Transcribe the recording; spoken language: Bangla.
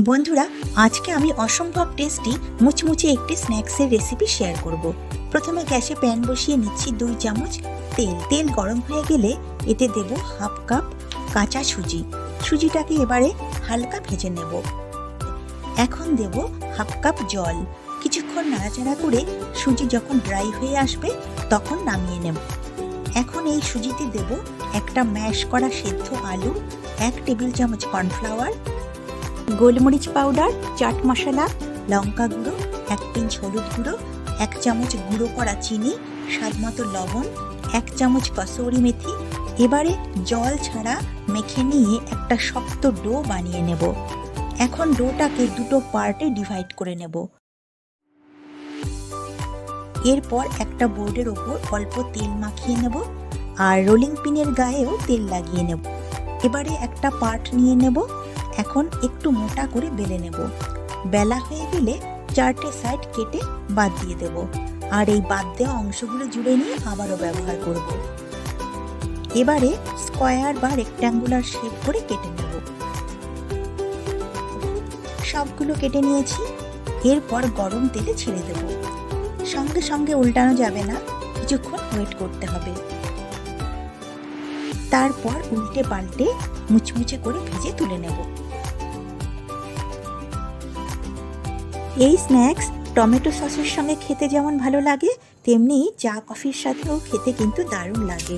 বন্ধুরা, আজকে আমি অসম্ভব টেস্টি মুচমুচে একটি স্ন্যাক্সের রেসিপি শেয়ার করব। প্রথমে গ্যাসে প্যান বসিয়ে নিচ্ছি 2 চামচ তেল গরম হয়ে গেলে এতে দেব হাফ কাপ কাঁচা সুজিটাকে এবারে হালকা ভেজে নেব। এখন দেব হাফ কাপ জল। কিছুক্ষণ নাড়াচাড়া করে সুজি যখন ড্রাই হয়ে আসবে তখন নামিয়ে নেব। এখন এই সুজিতে দেব একটা ম্যাশ করা সেদ্ধ আলু, 1 টেবিল চামচ কর্নফ্লাওয়ার, গোলমরিচ পাউডার, চাট মশলা, লঙ্কা গুঁড়ো, 1 পিঞ্চ হলুদ গুঁড়ো, 1 চামচ গুঁড়ো করা চিনি, স্বাদমতো লবণ, 1 চামচ কসুরি মেথি। এবারে জল ছাড়া মেখে নিয়ে একটা শক্ত ডো বানিয়ে নেব। এখন ডোটাকে দুটো পার্টে ডিভাইড করে নেব। এরপর একটা বোর্ডের ওপর অল্প তেল মাখিয়ে নেব আর রোলিং পিনের গায়েও তেল লাগিয়ে নেব। এবারে একটা পার্ট নিয়ে নেব। এখন একটু মোটা করে বেলে নেব। বেলা হয়ে গেলে 4টে সাইড কেটে বাদ দিয়ে দেব আর এই বাদ দেওয়া অংশগুলো জুড়ে নিয়ে আবারও ব্যবহার করব। এবারে স্কোয়ার বা রেক্ট্যাঙ্গুলার শেপ করে কেটে নেব। সবগুলো কেটে নিয়েছি। এরপর গরম তেলে ছেড়ে দেব। সঙ্গে সঙ্গে উল্টানো যাবে না, কিছুক্ষণ ওয়েট করতে হবে। তারপর উল্টে পাল্টে মুচমুচে করে ভেজে তুলে নেব। এই স্ন্যাক্স টমেটো সসের সঙ্গে খেতে যেমন ভালো লাগে, তেমনি চা কফির সাথেও খেতে কিন্তু দারুণ লাগে।